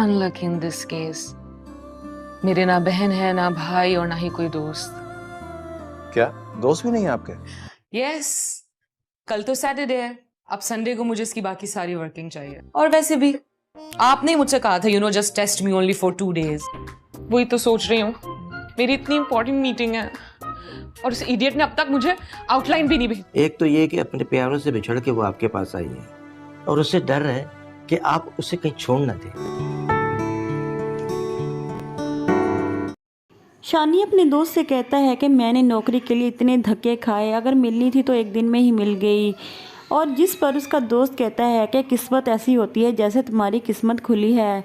Unlucky in this case. मेरे ना बहन है, ना भाई और ना ही कोई दोस्त। क्या दोस्त भी नहीं है आपके? यस, कल तो सैटरडे है, अब संडे को मुझे इसकी बाकी सारी वर्किंग चाहिए। और वैसे भी आपने ही मुझसे कहा था just test me only for 2 days। वही तो सोच रही हूँ, मेरी इतनी इंपॉर्टेंट मीटिंग है और उस इडियट ने अब तक मुझे आउटलाइन भी नहीं भेजी। एक तो ये कि अपने प्यारों से बिछड़ के वो आपके पास आई है और उससे डर है कि आप उसे कहीं छोड़ ना दें। शानी अपने दोस्त से कहता है कि मैंने नौकरी के लिए इतने धक्के खाए, अगर मिलनी थी तो एक दिन में ही मिल गई। और जिस पर उसका दोस्त कहता है कि किस्मत ऐसी होती है जैसे तुम्हारी किस्मत खुली है।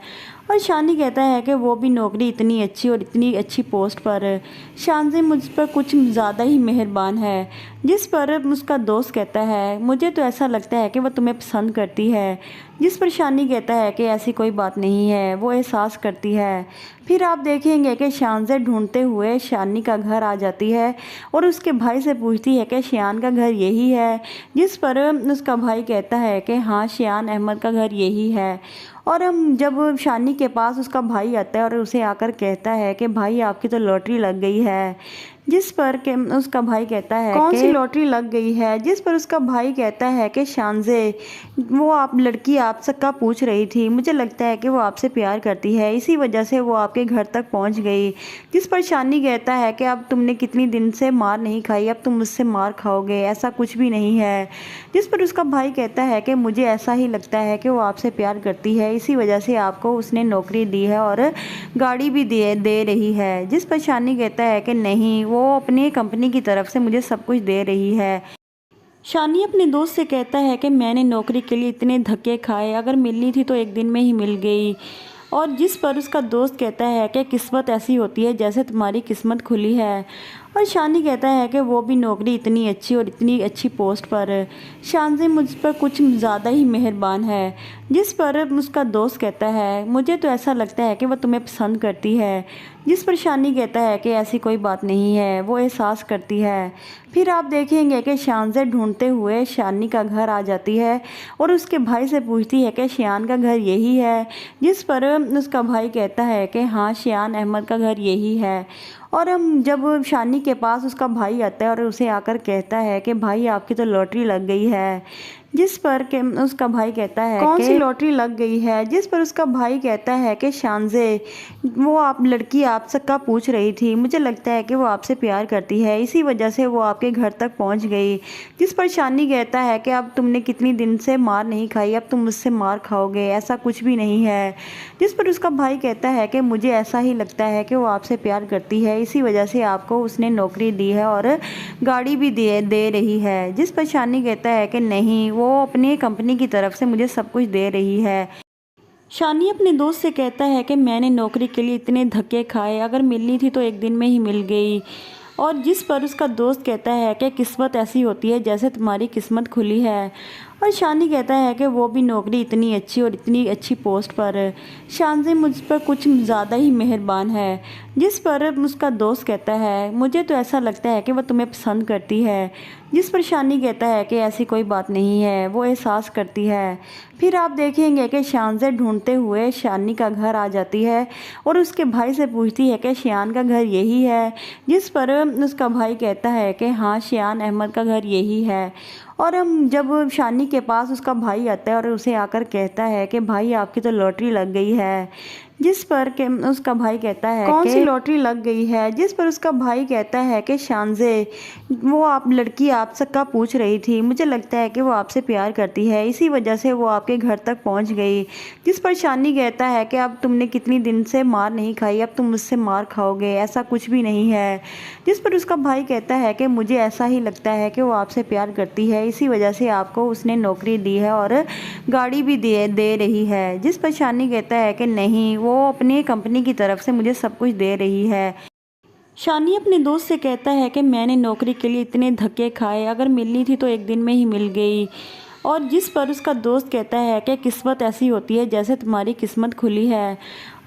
और शानी कहता है कि वो भी नौकरी इतनी अच्छी और इतनी अच्छी पोस्ट पर। शानी मुझ पर कुछ ज़्यादा ही मेहरबान है। जिस पर उसका दोस्त कहता है मुझे तो ऐसा लगता है कि वह तुम्हें पसंद करती है। जिस पर शानी कहता है कि ऐसी कोई बात नहीं है, वो एहसास करती है। फिर आप देखेंगे कि शानजे ढूंढते हुए शानी का घर आ जाती है और उसके भाई से पूछती है कि शियान का घर यही है। जिस पर उसका भाई कहता है कि हाँ, शियान अहमद का घर यही है। और जब शानी के पास उसका भाई आता है और उसे आकर कहता है कि भाई आपकी तो लॉटरी लग गई है। जिस पर के उसका भाई कहता है कौन सी लॉटरी लग गई है। जिस पर उसका भाई कहता है कि शानजे, वो आप लड़की आपसे का पूछ रही थी, मुझे लगता है कि वो आपसे प्यार करती है, इसी वजह से वो आपके घर तक पहुंच गई। जिस पर शानी कहता है कि अब तुमने कितनी दिन से मार नहीं खाई, अब तुम मुझसे मार खाओगे, ऐसा कुछ भी नहीं है। जिस पर उसका भाई कहता है कि मुझे ऐसा ही लगता है कि वो आपसे प्यार करती है, इसी वजह से आपको उसने नौकरी दी है और गाड़ी भी दे रही है। जिस पर शानी कहता है कि नहीं, वो अपनी कंपनी की तरफ से मुझे सब कुछ दे रही है। शानी अपने दोस्त से कहता है कि मैंने नौकरी के लिए इतने धक्के खाए, अगर मिलनी थी तो एक दिन में ही मिल गई। और जिस पर उसका दोस्त कहता है कि किस्मत ऐसी होती है जैसे तुम्हारी किस्मत खुली है। और शानी कहता है कि वो भी नौकरी इतनी अच्छी और इतनी अच्छी पोस्ट पर। शानी मुझ पर कुछ ज़्यादा ही मेहरबान है। जिस पर उसका दोस्त कहता है मुझे तो ऐसा लगता है कि वह तुम्हें पसंद करती है। जिस पर शानी कहता है कि ऐसी कोई बात नहीं है, वो एहसास करती है। फिर आप देखेंगे कि शानजे ढूंढते हुए शानी का घर आ जाती है और उसके भाई से पूछती है कि शियान का घर यही है। जिस पर उसका भाई कहता है कि हाँ, शियान अहमद का घर यही है। और जब शानी के पास उसका भाई आता है और उसे आकर कहता है कि भाई आपकी तो लॉटरी लग गई है। जिस पर के उसका भाई कहता है कौन सी लॉटरी लग गई है। जिस पर उसका भाई कहता है कि शानजे, वो आप लड़की आपसे का पूछ रही थी, मुझे लगता है कि वो आपसे प्यार करती है, इसी वजह से वो आपके घर तक पहुंच गई। जिस पर शानी कहता है कि अब तुमने कितनी दिन से मार नहीं खाई, अब तुम मुझसे मार खाओगे, ऐसा कुछ भी नहीं है। जिस पर उसका भाई कहता है कि मुझे ऐसा ही लगता है कि वो आपसे प्यार करती है, इसी वजह से आपको उसने नौकरी दी है और गाड़ी भी दे रही है। जिस पर शानी कहता है कि नहीं, वो अपनी कंपनी की तरफ से मुझे सब कुछ दे रही है। शानी अपने दोस्त से कहता है कि मैंने नौकरी के लिए इतने धक्के खाए, अगर मिलनी थी तो एक दिन में ही मिल गई। और जिस पर उसका दोस्त कहता है कि किस्मत ऐसी होती है जैसे तुम्हारी किस्मत खुली है। और शानी कहता है कि वो भी नौकरी इतनी अच्छी और इतनी अच्छी पोस्ट पर। शानी मुझ पर कुछ ज़्यादा ही मेहरबान है। जिस पर उसका दोस्त कहता है मुझे तो ऐसा लगता है कि वह तुम्हें पसंद करती है। जिस पर शानी कहता है कि ऐसी कोई बात नहीं है, वो एहसास करती है। फिर आप देखेंगे कि शानजे ढूंढते हुए शानी का घर आ जाती है और उसके भाई से पूछती है कि शियान का घर यही है। जिस पर उसका भाई कहता है कि हाँ, शियान अहमद का घर यही है। और जब शानी के पास उसका भाई आता है और उसे आकर कहता है कि भाई आपकी तो लॉटरी लग गई है। जिस पर के उसका भाई कहता है कौन सी लॉटरी लग गई है। जिस पर उसका भाई कहता है कि शानजे, वो आप लड़की आपसे का पूछ रही थी, मुझे लगता है कि वो आपसे प्यार करती है, इसी वजह से वो आपके घर तक पहुंच गई। जिस पर शानी कहता है कि अब तुमने कितनी दिन से मार नहीं खाई, अब तुम मुझसे मार खाओगे, ऐसा कुछ भी नहीं है। जिस पर उसका भाई कहता है कि मुझे ऐसा ही लगता है कि वो आपसे प्यार करती है, इसी वजह से आपको उसने नौकरी दी है और गाड़ी भी दे रही है। जिस पर शानी कहता है कि नहीं, वो अपनी कंपनी की तरफ से मुझे सब कुछ दे रही है। शानी अपने दोस्त से कहता है कि मैंने नौकरी के लिए इतने धक्के खाए, अगर मिलनी थी तो एक दिन में ही मिल गई। और जिस पर उसका दोस्त कहता है कि किस्मत ऐसी होती है जैसे तुम्हारी किस्मत खुली है।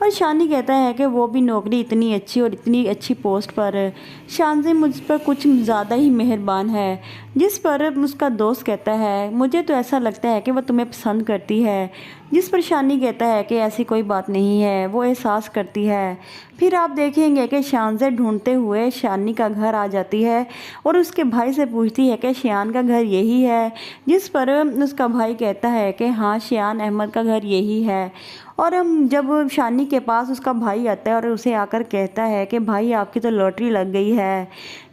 और शानी कहता है कि वो भी नौकरी इतनी अच्छी और इतनी अच्छी पोस्ट पर। शानी मुझ पर कुछ ज़्यादा ही मेहरबान है। जिस पर उसका दोस्त कहता है मुझे तो ऐसा लगता है कि वह तुम्हें पसंद करती है। जिस पर शानी कहता है कि ऐसी कोई बात नहीं है, वो एहसास करती है। फिर आप देखेंगे कि शानज़ेर ढूंढते हुए शानी का घर आ जाती है और उसके भाई से पूछती है कि शियान का घर यही है, जिस पर उसका भाई कहता है कि हाँ, शियान अहमद का घर यही है। और हम जब शानी के पास उसका भाई आता है और उसे आकर कहता है कि भाई आपकी तो लॉटरी लग गई है,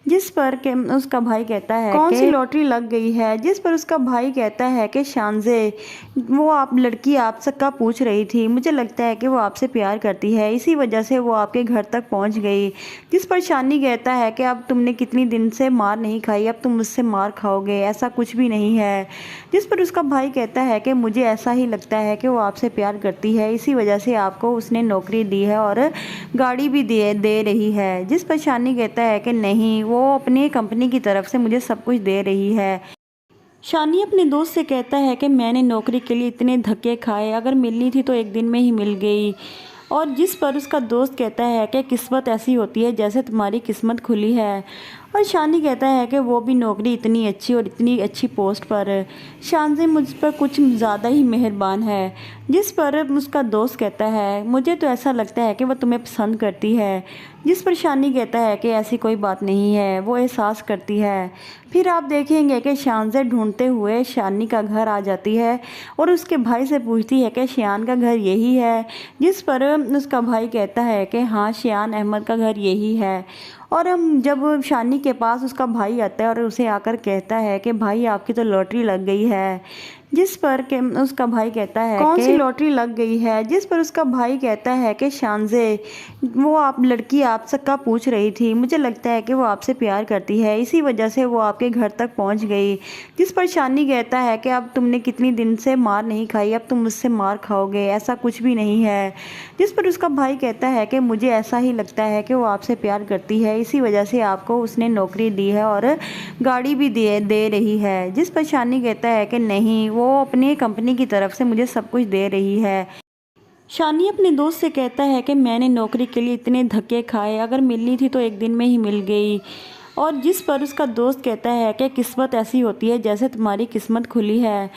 जिस पर के उसका भाई कहता है कौन सी लॉटरी लग गई है, जिस पर उसका भाई कहता है कि शानज़े, वो आप लड़की आपसे का पूछ रही थी, मुझे लगता है कि वो आपसे प्यार करती है, इसी वजह से वो आपके घर तक पहुंच गई। जिस पर शानी कहता है कि अब तुमने कितनी दिन से मार नहीं खाई, अब तुम मुझसे मार खाओगे, ऐसा कुछ भी नहीं है। जिस पर उसका भाई कहता है कि मुझे ऐसा ही लगता है कि वो आपसे प्यार करती है, इसी वजह से आपको उसने नौकरी दी है और गाड़ी भी दे रही है। जिस पर शानी कहता है कि नहीं, वो अपनी कंपनी की तरफ से मुझे सब कुछ दे रही है। शानी अपने दोस्त से कहता है कि मैंने नौकरी के लिए इतने धक्के खाए, अगर मिलनी थी तो एक दिन में ही मिल गई। और जिस पर उसका दोस्त कहता है कि किस्मत ऐसी होती है जैसे तुम्हारी किस्मत खुली है। और शानी कहता है कि वो भी नौकरी इतनी अच्छी और इतनी अच्छी पोस्ट पर, शानज़ेर मुझ पर कुछ ज़्यादा ही मेहरबान है। जिस पर उसका दोस्त कहता है मुझे तो ऐसा लगता है कि वह तुम्हें पसंद करती है। जिस पर शानी कहता है कि ऐसी कोई बात नहीं है, वो एहसास करती है। फिर आप देखेंगे कि शानज़ेर ढूंढते हुए शानी का घर आ जाती है और उसके भाई से पूछती है कि शियान का घर यही है, जिस पर उसका भाई कहता है कि हाँ, शियान अहमद का घर यही है। और हम जब शानी के पास उसका भाई आता है और उसे आकर कहता है कि भाई आपकी तो लॉटरी लग गई है, जिस पर के उसका भाई कहता है कौन सी लॉटरी लग गई है, जिस पर उसका भाई कहता है कि शानज़े, वो आप लड़की आपसे का पूछ रही थी, मुझे लगता है कि वो आपसे प्यार करती है, इसी वजह से वो आपके घर तक पहुंच गई। जिस पर शानी कहता है कि अब तुमने कितनी दिन से मार नहीं खाई, अब तुम मुझसे मार खाओगे, ऐसा कुछ भी नहीं है। जिस पर उसका भाई कहता है कि मुझे ऐसा ही लगता है कि वो आपसे प्यार करती है, इसी वजह से आपको उसने नौकरी दी है और गाड़ी भी दे रही है। जिस पर शानी कहता है कि नहीं, वो अपनी कंपनी की तरफ से मुझे सब कुछ दे रही है। शानी अपने दोस्त से कहता है कि मैंने नौकरी के लिए इतने धक्के खाए, अगर मिलनी थी तो एक दिन में ही मिल गई। और जिस पर उसका दोस्त कहता है कि किस्मत ऐसी होती है जैसे तुम्हारी किस्मत खुली है।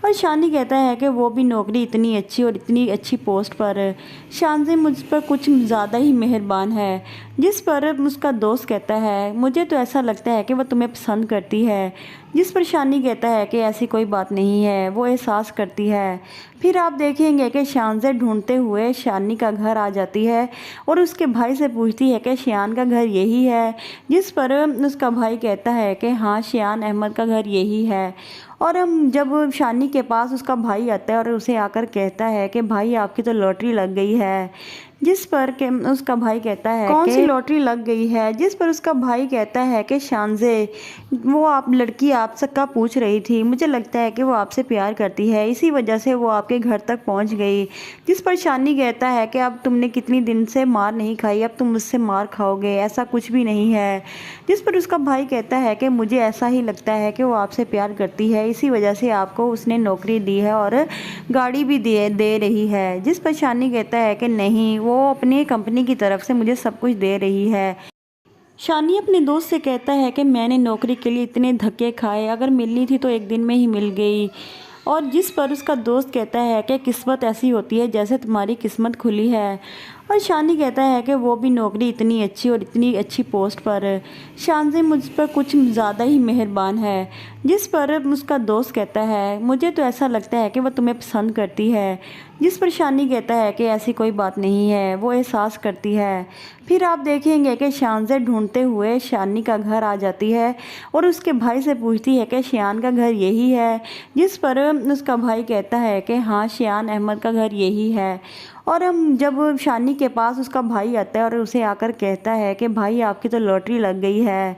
और शानी कहता है कि वो भी नौकरी इतनी अच्छी और इतनी अच्छी पोस्ट पर, शानज़ेर मुझ पर कुछ ज़्यादा ही मेहरबान है। जिस पर उसका दोस्त कहता है मुझे तो ऐसा लगता है कि वह तुम्हें पसंद करती है। जिस पर शानी कहता है कि ऐसी कोई बात नहीं है, वो एहसास करती है। फिर आप देखेंगे कि शानज़ेर ढूंढते हुए शानी का घर आ जाती है और उसके भाई से पूछती है कि शियान का घर यही है, जिस पर उसका भाई कहता है कि हाँ, शियान अहमद का घर यही है। और हम जब शानी के पास उसका भाई आता है और उसे आकर कहता है कि भाई आपकी तो लॉटरी लग गई है, जिस पर के उसका भाई कहता है कौन सी लॉटरी लग गई है, जिस पर उसका भाई कहता है कि शानज़े, वो आप लड़की आपसे का पूछ रही थी, मुझे लगता है कि वो आपसे प्यार करती है, इसी वजह से वो आपके घर तक पहुंच गई। जिस पर शानी कहता है कि अब तुमने कितनी दिन से मार नहीं खाई, अब तुम मुझसे मार खाओगे, ऐसा कुछ भी नहीं है। जिस पर उसका भाई कहता है कि मुझे ऐसा ही लगता है कि वो आपसे प्यार करती है, इसी वजह से आपको उसने नौकरी दी है और गाड़ी भी दे रही है। जिस पर शानी कहता है कि नहीं, वो अपनी कंपनी की तरफ से मुझे सब कुछ दे रही है। शानी अपने दोस्त से कहता है कि मैंने नौकरी के लिए इतने धक्के खाए, अगर मिलनी थी तो एक दिन में ही मिल गई। और जिस पर उसका दोस्त कहता है कि किस्मत ऐसी होती है जैसे तुम्हारी किस्मत खुली है। और शानी कहता है कि वो भी नौकरी इतनी अच्छी और इतनी अच्छी पोस्ट पर, शानज़ेर मुझ पर कुछ ज़्यादा ही मेहरबान है। जिस पर उसका दोस्त कहता है मुझे तो ऐसा लगता है कि वह तुम्हें पसंद करती है। जिस पर शानी कहता है कि ऐसी कोई बात नहीं है, वो एहसास करती है। फिर आप देखेंगे कि शानज़ेर ढूंढते हुए शानी का घर आ जाती है और उसके भाई से पूछती है कि शियान का घर यही है, जिस पर उसका भाई कहता है कि हाँ, शियान अहमद का घर यही है। और हम जब शानी के पास उसका भाई आता है और उसे आकर कहता है कि भाई आपकी तो लॉटरी लग गई है,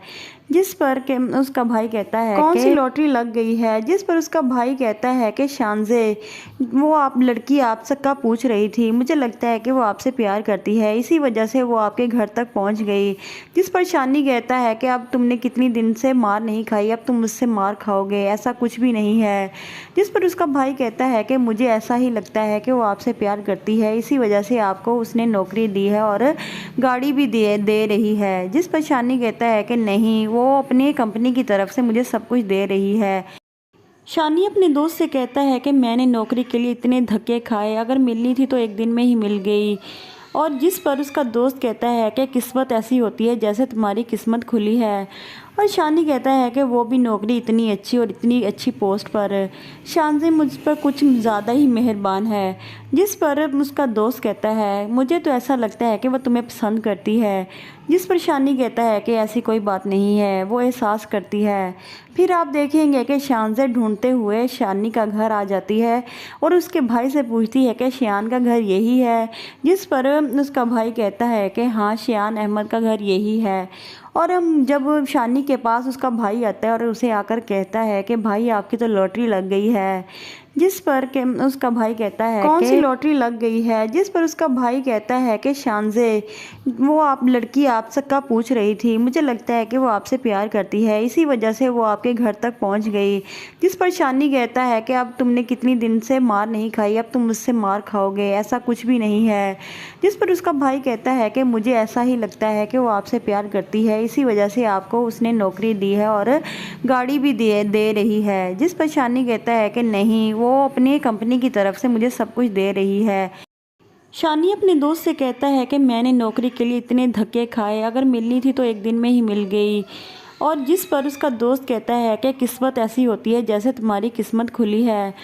जिस पर के उसका भाई कहता है कौन सी लॉटरी लग गई है, जिस पर उसका भाई कहता है कि शानज़े, वो आप लड़की आपसे का पूछ रही थी, मुझे लगता है कि वो आपसे प्यार करती है, इसी वजह से वो आपके घर तक पहुंच गई। जिस पर शानी कहता है कि अब तुमने कितनी दिन से मार नहीं खाई, अब तुम मुझसे मार खाओगे, ऐसा कुछ भी नहीं है। जिस पर उसका भाई कहता है कि मुझे ऐसा ही लगता है कि वो आपसे प्यार करती है, इसी वजह से आपको उसने नौकरी दी है और गाड़ी भी दे रही है। जिस पर शानी कहता है कि नहीं, वो अपनी कंपनी की तरफ से मुझे सब कुछ दे रही है। शानी अपने दोस्त से कहता है कि मैंने नौकरी के लिए इतने धक्के खाए, अगर मिलनी थी तो एक दिन में ही मिल गई। और जिस पर उसका दोस्त कहता है कि किस्मत ऐसी होती है जैसे तुम्हारी किस्मत खुली है। और शानी कहता है कि वो भी नौकरी इतनी अच्छी और इतनी अच्छी पोस्ट पर। शानी मुझ पर कुछ ज़्यादा ही मेहरबान है। जिस पर उसका दोस्त कहता है मुझे तो ऐसा लगता है कि वह तुम्हें पसंद करती है। जिस पर शानी कहता है कि ऐसी कोई बात नहीं है, वो एहसास करती है। फिर आप देखेंगे कि शानज़े ढूंढते हुए शानी का घर आ जाती है और उसके भाई से पूछती है कि शियान का घर यही है। जिस पर उसका भाई कहता है कि हाँ, शियान अहमद का घर यही है। और हम जब शानी के पास उसका भाई आता है और उसे आकर कहता है कि भाई आपकी तो लॉटरी लग गई है। जिस पर के उसका भाई कहता है कौन सी लॉटरी लग गई है। जिस पर उसका भाई कहता है कि शानज़े, वो आप लड़की आपसे का पूछ रही थी, मुझे लगता है कि वो आपसे प्यार करती है, इसी वजह से वो आपके घर तक पहुंच गई। जिस पर शानी कहता है कि अब तुमने कितनी दिन से मार नहीं खाई, अब तुम मुझसे मार खाओगे, ऐसा कुछ भी नहीं है। जिस पर उसका भाई कहता है कि मुझे ऐसा ही लगता है कि वो आपसे प्यार करती है, इसी वजह से आपको उसने नौकरी दी है और गाड़ी भी दे रही है। जिस पर शानी कहता है कि नहीं, वो अपनी कंपनी की तरफ से मुझे सब कुछ दे रही है। शानी अपने दोस्त से कहता है कि मैंने नौकरी के लिए इतने धक्के खाए, अगर मिलनी थी तो एक दिन में ही मिल गई। और जिस पर उसका दोस्त कहता है कि किस्मत ऐसी होती है जैसे तुम्हारी किस्मत खुली है।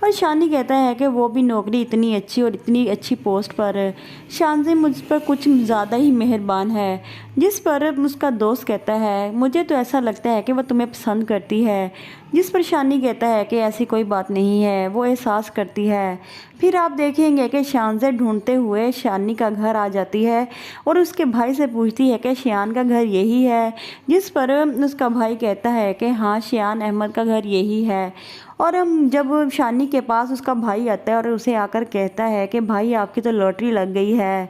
और शानी कहता है कि वो भी नौकरी इतनी अच्छी और इतनी अच्छी पोस्ट पर। शानी मुझ पर कुछ ज़्यादा ही मेहरबान है। जिस पर उसका दोस्त कहता है मुझे तो ऐसा लगता है कि वह तुम्हें पसंद करती है। जिस पर शानी कहता है कि ऐसी कोई बात नहीं है, वो एहसास करती है। फिर आप देखेंगे कि शानज़े ढूंढते हुए शानी का घर आ जाती है और उसके भाई से पूछती है कि शियान का घर यही है। जिस पर उसका भाई कहता है कि हाँ, शियान अहमद का घर यही है। और हम जब शानी के पास उसका भाई आता है और उसे आकर कहता है कि भाई आपकी तो लॉटरी लग गई है।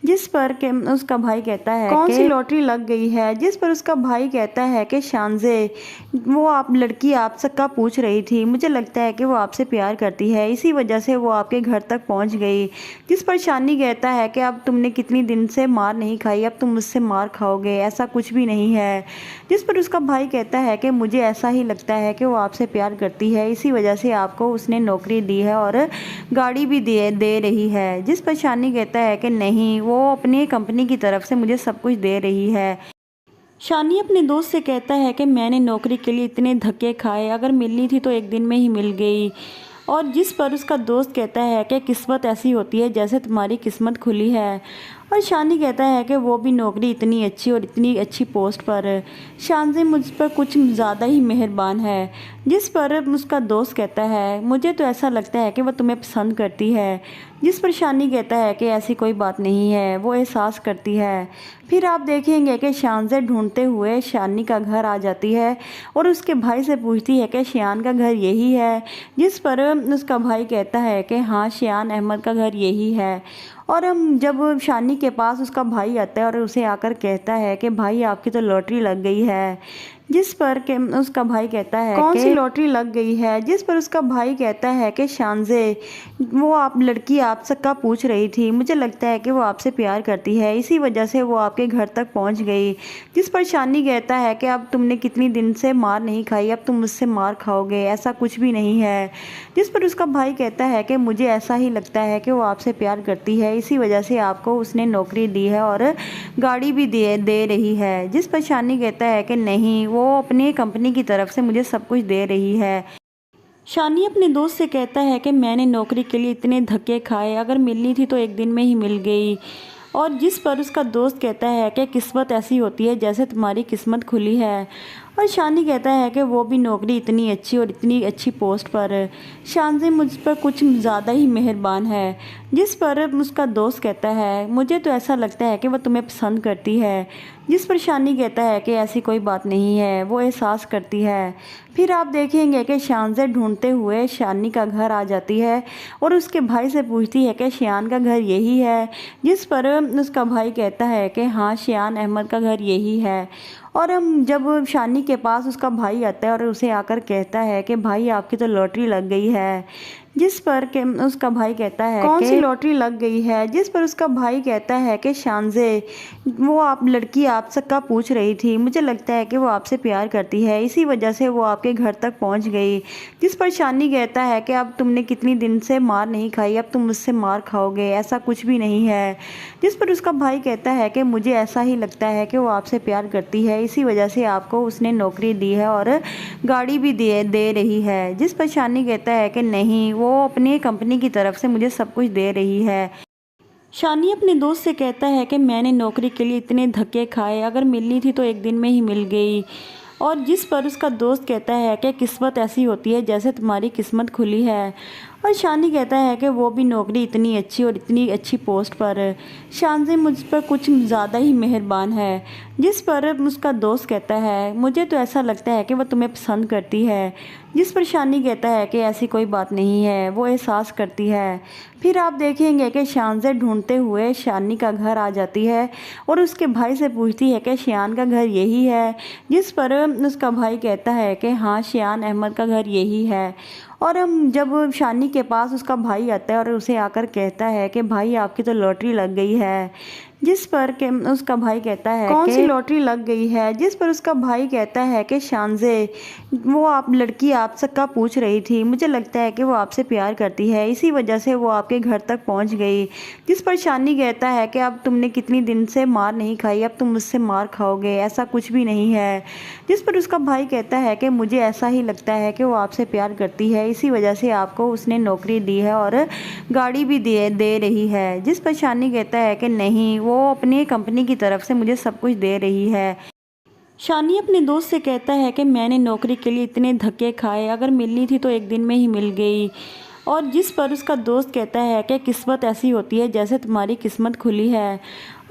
जिस पर के उसका भाई कहता है कौन सी लॉटरी लग गई है। जिस पर उसका भाई कहता है कि शानज़े, वो आप लड़की आपसे का पूछ रही थी, मुझे लगता है कि वो आपसे प्यार करती है, इसी वजह से वो आपके घर तक पहुंच गई। जिस पर शानी कहता है कि अब तुमने कितनी दिन से मार नहीं खाई, अब तुम मुझसे मार खाओगे, ऐसा कुछ भी नहीं है। जिस पर उसका भाई कहता है कि मुझे ऐसा ही लगता है कि वो आपसे प्यार करती है, इसी वजह से आपको उसने नौकरी दी है और गाड़ी भी दे रही है। जिस पर शानी कहता है कि नहीं, वो अपनी कंपनी की तरफ से मुझे सब कुछ दे रही है। शानी अपने दोस्त से कहता है कि मैंने नौकरी के लिए इतने धक्के खाए, अगर मिलनी थी तो एक दिन में ही मिल गई। और जिस पर उसका दोस्त कहता है कि किस्मत ऐसी होती है जैसे तुम्हारी किस्मत खुली है। और शानी कहता है कि वो भी नौकरी इतनी अच्छी और इतनी अच्छी पोस्ट पर। शानी मुझ पर कुछ ज़्यादा ही मेहरबान है। जिस पर उसका दोस्त कहता है मुझे तो ऐसा लगता है कि वह तुम्हें पसंद करती है। जिस पर शानी कहता है कि ऐसी कोई बात नहीं है, वो एहसास करती है। फिर आप देखेंगे कि शानज़े ढूंढते हुए शानी का घर आ जाती है और उसके भाई से पूछती है कि शियान का घर यही है। जिस पर उसका भाई कहता है कि हाँ, शियान अहमद का घर यही है। और हम जब शानी के पास उसका भाई आता है और उसे आकर कहता है कि भाई आपकी तो लॉटरी लग गई है। जिस पर के उसका भाई कहता है कौन सी लॉटरी लग गई है। जिस पर उसका भाई कहता है कि शानज़े, वो आप लड़की आपसे का पूछ रही थी, मुझे लगता है कि वो आपसे प्यार करती है, इसी वजह से वो आपके घर तक पहुंच गई। जिस पर शानी कहता है कि अब तुमने कितनी दिन से मार नहीं खाई, अब तुम मुझसे मार खाओगे, ऐसा कुछ भी नहीं है। जिस पर उसका भाई कहता है कि मुझे ऐसा ही लगता है कि वो आपसे प्यार करती है, इसी वजह से आपको उसने नौकरी दी है और गाड़ी भी दे रही है। जिस पर शानी कहता है कि नहीं, वो अपनी कंपनी की तरफ से मुझे सब कुछ दे रही है। शानी अपने दोस्त से कहता है कि मैंने नौकरी के लिए इतने धक्के खाए, अगर मिलनी थी तो एक दिन में ही मिल गई। और जिस पर उसका दोस्त कहता है कि किस्मत ऐसी होती है जैसे तुम्हारी किस्मत खुली है। और शानी कहता है कि वो भी नौकरी इतनी अच्छी और इतनी अच्छी पोस्ट पर। शानी मुझ पर कुछ ज़्यादा ही मेहरबान है। जिस पर उसका दोस्त कहता है मुझे तो ऐसा लगता है कि वह तुम्हें पसंद करती है। जिस पर शानी कहता है कि ऐसी कोई बात नहीं है, वो एहसास करती है। फिर आप देखेंगे कि शानज़े ढूंढते हुए शानी का घर आ जाती है और उसके भाई से पूछती है कि शियान का घर यही है। जिस पर उसका भाई कहता है कि हाँ, शियान अहमद का घर यही है। और हम जब शानी के पास उसका भाई आता है और उसे आकर कहता है कि भाई आपकी तो लॉटरी लग गई है। जिस पर के उसका भाई कहता है कौन सी लॉटरी लग गई है। जिस पर उसका भाई कहता है कि शानजे, वो आप लड़की आप सबका पूछ रही थी, मुझे लगता है कि वो आपसे प्यार करती है, इसी वजह से वो आपके घर तक पहुंच गई। जिस पर शानी कहता है कि अब तुमने कितनी दिन से मार नहीं खाई, अब तुम मुझसे मार खाओगे, ऐसा कुछ भी नहीं है। जिस पर उसका भाई कहता है कि मुझे ऐसा ही लगता है कि वो आपसे प्यार करती है, इसी वजह से आपको उसने नौकरी दी है और गाड़ी भी दे रही है। जिस पर शानी कहता है कि नहीं, वो अपनी कंपनी की तरफ से मुझे सब कुछ दे रही है। शानी अपने दोस्त से कहता है कि मैंने नौकरी के लिए इतने धक्के खाए, अगर मिलनी थी तो एक दिन में ही मिल गई। और जिस पर उसका दोस्त कहता है कि किस्मत ऐसी होती है जैसे तुम्हारी किस्मत खुली है। और शानी कहता है कि वो भी नौकरी इतनी अच्छी और इतनी अच्छी पोस्ट पर। शानजी मुझ पर कुछ ज़्यादा ही मेहरबान है। जिस पर उसका दोस्त कहता है मुझे तो ऐसा लगता है कि वह तुम्हें पसंद करती है। जिस पर शानी कहता है कि ऐसी कोई बात नहीं है, वो एहसास करती है। फिर आप देखेंगे कि शानजे ढूंढते हुए शानी का घर आ जाती है और उसके भाई से पूछती है कि शियान का घर यही है। जिस पर उसका भाई कहता है कि हाँ, शियान अहमद का घर यही है। और हम जब शानी के पास उसका भाई आता है और उसे आकर कहता है कि भाई आपकी तो लॉटरी लग गई है। जिस पर के उसका भाई कहता है कौन सी लॉटरी लग गई है। जिस पर उसका भाई कहता है कि शानजे, वो आप लड़की आप सबका पूछ रही थी, मुझे लगता है कि वो आपसे प्यार करती है, इसी वजह से वो आपके घर तक पहुंच गई। जिस पर शानी कहता है कि अब तुमने कितनी दिन से मार नहीं खाई, अब तुम मुझसे मार खाओगे, ऐसा कुछ भी नहीं है। जिस पर उसका भाई कहता है कि मुझे ऐसा ही लगता है कि वो आपसे प्यार करती है, इसी वजह से आपको उसने नौकरी दी है और गाड़ी भी दे रही है। जिस पर शानी कहता है कि नहीं, वो अपनी कंपनी की तरफ से मुझे सब कुछ दे रही है। शानी अपने दोस्त से कहता है कि मैंने नौकरी के लिए इतने धक्के खाए, अगर मिलनी थी तो एक दिन में ही मिल गई। और जिस पर उसका दोस्त कहता है कि किस्मत ऐसी होती है जैसे तुम्हारी किस्मत खुली है।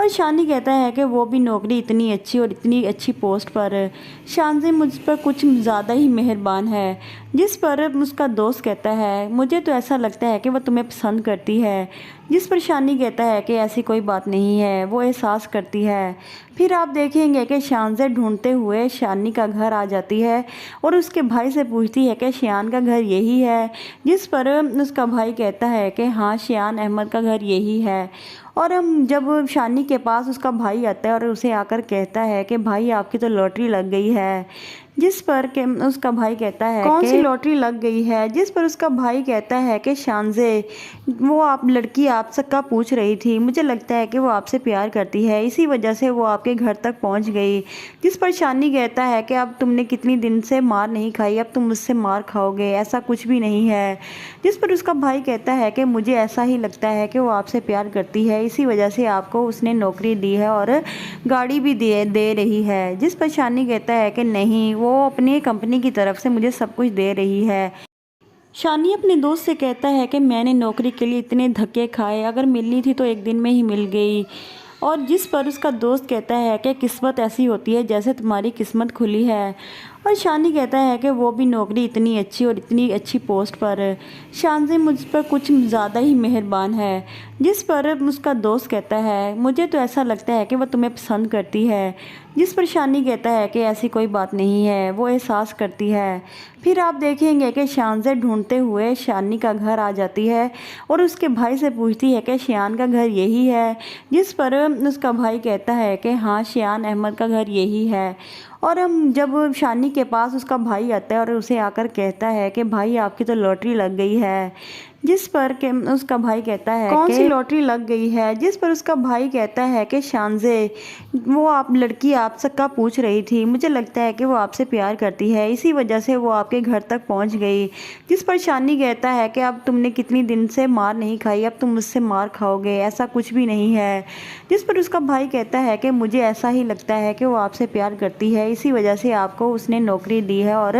और शानी कहता है कि वो भी नौकरी इतनी अच्छी और इतनी अच्छी पोस्ट पर। शानजी मुझ पर कुछ ज़्यादा ही मेहरबान है। जिस पर उसका दोस्त कहता है मुझे तो ऐसा लगता है कि वह तुम्हें पसंद करती है। जिस पर शानी कहता है कि ऐसी कोई बात नहीं है, वो एहसास करती है। फिर आप देखेंगे कि शानजे ढूंढते हुए शानी का घर आ जाती है और उसके भाई से पूछती है कि शियान का घर यही है। जिस पर उसका भाई कहता है कि हाँ, शियान अहमद का घर यही है। और हम जब शानी के पास उसका भाई आता है और उसे आकर कहता है कि भाई आपकी तो लॉटरी लग गई है। जिस पर के उसका भाई कहता है कौन सी लॉटरी लग गई है। जिस पर उसका भाई कहता है कि शानजे, वो आप लड़की आप सबका पूछ रही थी, मुझे लगता है कि वो आपसे प्यार करती है, इसी वजह से वो आपके घर तक पहुंच गई। जिस पर शानी कहता है कि अब तुमने कितनी दिन से मार नहीं खाई, अब तुम मुझसे मार खाओगे, ऐसा कुछ भी नहीं है। जिस पर उसका भाई कहता है कि मुझे ऐसा ही लगता है कि वो आपसे प्यार करती है, इसी वजह से आपको उसने नौकरी दी है और गाड़ी भी दे रही है। जिस पर शानी कहता है कि नहीं, वो अपनी कंपनी की तरफ से मुझे सब कुछ दे रही है। शानी अपने दोस्त से कहता है कि मैंने नौकरी के लिए इतने धक्के खाए, अगर मिलनी थी तो एक दिन में ही मिल गई। और जिस पर उसका दोस्त कहता है कि किस्मत ऐसी होती है जैसे तुम्हारी किस्मत खुली है। और शानी कहता है कि वो भी नौकरी इतनी अच्छी और इतनी अच्छी पोस्ट पर। शानजी मुझ पर कुछ ज़्यादा ही मेहरबान है। जिस पर उसका दोस्त कहता है मुझे तो ऐसा लगता है कि वह तुम्हें पसंद करती है। जिस पर शानी कहता है कि ऐसी कोई बात नहीं है, वो एहसास करती है। फिर आप देखेंगे कि शानजे ढूंढते हुए शानी का घर आ जाती है और उसके भाई से पूछती है कि शियान का घर यही है। जिस पर उसका भाई कहता है कि हाँ, शियान अहमद का घर यही है। और हम जब शानी के पास उसका भाई आता है और उसे आकर कहता है कि भाई आपकी तो लॉटरी लग गई है। जिस पर के उसका भाई कहता है कौन सी लॉटरी लग गई है। जिस पर उसका भाई कहता है कि शानजे, वो आप लड़की आप सबका पूछ रही थी, मुझे लगता है कि वो आपसे प्यार करती है, इसी वजह से वो आपके घर तक पहुंच गई। जिस पर शानी कहता है कि अब तुमने कितनी दिन से मार नहीं खाई, अब तुम मुझसे मार खाओगे, ऐसा कुछ भी नहीं है। जिस पर उसका भाई कहता है कि मुझे ऐसा ही लगता है कि वो आपसे प्यार करती है, इसी वजह से आपको उसने नौकरी दी है और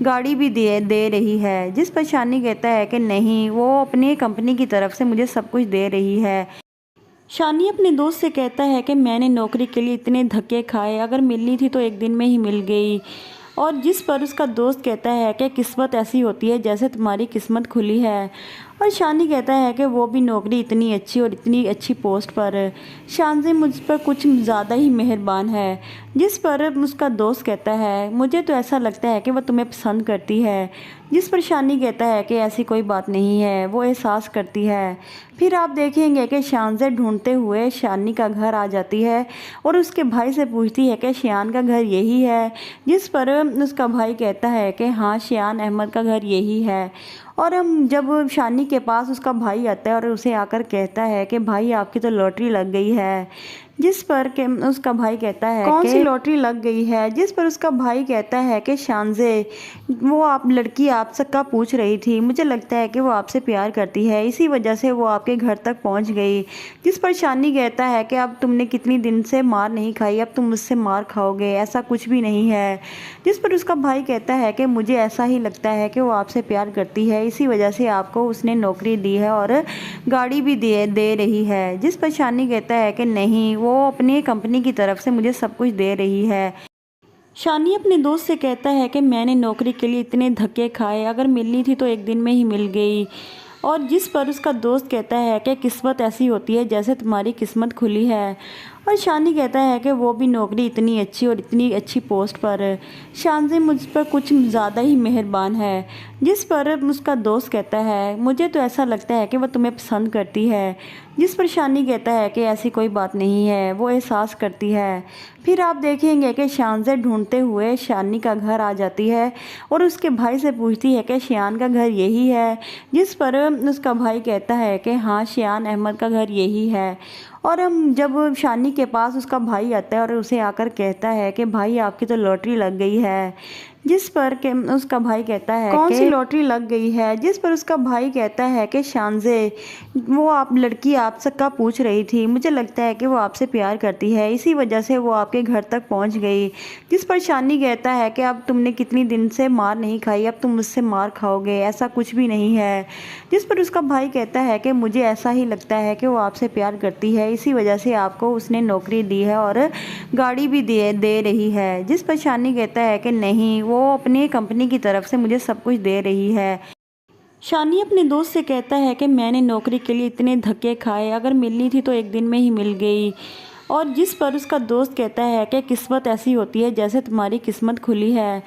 गाड़ी भी दे रही है। जिस पर शानी कहता है कि नहीं, वो अपनी कंपनी की तरफ से मुझे सब कुछ दे रही है। शानी अपने दोस्त से कहता है कि मैंने नौकरी के लिए इतने धक्के खाए, अगर मिलनी थी तो एक दिन में ही मिल गई। और जिस पर उसका दोस्त कहता है कि किस्मत ऐसी होती है जैसे तुम्हारी किस्मत खुली है। और शानी कहता है कि वो भी नौकरी इतनी अच्छी और इतनी अच्छी पोस्ट पर। शानज़ी मुझ पर कुछ ज़्यादा ही मेहरबान है। जिस पर उसका दोस्त कहता है मुझे तो ऐसा लगता है कि वह तुम्हें पसंद करती है। जिस पर शानी कहता है कि ऐसी कोई बात नहीं है, वो एहसास करती है। फिर आप देखेंगे कि शानज़े ढूंढते हुए शानी का घर आ जाती है और उसके भाई से पूछती है कि शियान का घर यही है। जिस पर उसका भाई कहता है कि हाँ, शियान अहमद का घर यही है। और हम जब शानी के पास उसका भाई आता है और उसे आकर कहता है कि भाई आपकी तो लॉटरी लग गई है। जिस पर के उसका भाई कहता है कौन सी लॉटरी लग गई है। जिस पर उसका भाई कहता है कि शानज़े, वो आप लड़की आपसे का पूछ रही थी, मुझे लगता है कि वो आपसे प्यार करती है, इसी वजह से वो आपके घर तक पहुंच गई। जिस पर शानी कहता है कि अब तुमने कितनी दिन से मार नहीं खाई, अब तुम मुझसे मार खाओगे, ऐसा कुछ भी नहीं है। जिस पर उसका भाई कहता है कि मुझे ऐसा ही लगता है कि वो आपसे प्यार करती है, इसी वजह से आपको उसने नौकरी दी है और गाड़ी भी दे रही है। जिस पर शानी कहता है कि नहीं, वो अपनी कंपनी की तरफ से मुझे सब कुछ दे रही है। शानी अपने दोस्त से कहता है कि मैंने नौकरी के लिए इतने धक्के खाए, अगर मिलनी थी तो एक दिन में ही मिल गई। और जिस पर उसका दोस्त कहता है कि किस्मत ऐसी होती है जैसे तुम्हारी किस्मत खुली है। और शानी कहता है कि वो भी नौकरी इतनी अच्छी और इतनी अच्छी पोस्ट पर। शानज़ी मुझ पर कुछ ज़्यादा ही मेहरबान है। जिस पर उसका दोस्त कहता है मुझे तो ऐसा लगता है कि वह तुम्हें पसंद करती है। जिस पर शानी कहता है कि ऐसी कोई बात नहीं है, वो एहसास करती है। फिर आप देखेंगे कि शानज़े ढूंढते हुए शानी का घर आ जाती है और उसके भाई से पूछती है कि शियान का घर यही है। जिस पर उसका भाई कहता है कि हाँ, शियान अहमद का घर यही है। और हम जब शानी के पास उसका भाई आता है और उसे आकर कहता है कि भाई आपकी तो लॉटरी लग गई है। जिस पर के उसका भाई कहता है कौन सी लॉटरी लग गई है। जिस पर उसका भाई कहता है कि शानज़े, वो आप लड़की आपसे का पूछ रही थी, मुझे लगता है कि वो आपसे प्यार करती है, इसी वजह से वो आपके घर तक पहुंच गई। जिस पर शानी कहता है कि अब तुमने कितनी दिन से मार नहीं खाई, अब तुम मुझसे मार खाओगे, ऐसा कुछ भी नहीं है। जिस पर उसका भाई कहता है कि मुझे ऐसा ही लगता है कि वो आपसे प्यार करती है, इसी वजह से आपको उसने नौकरी दी है और गाड़ी भी दे रही है। जिस पर शानी कहता है कि नहीं, वो अपनी कंपनी की तरफ से मुझे सब कुछ दे रही है। शानी अपने दोस्त से कहता है कि मैंने नौकरी के लिए इतने धक्के खाए, अगर मिलनी थी तो एक दिन में ही मिल गई। और जिस पर उसका दोस्त कहता है कि किस्मत ऐसी होती है जैसे तुम्हारी किस्मत खुली है।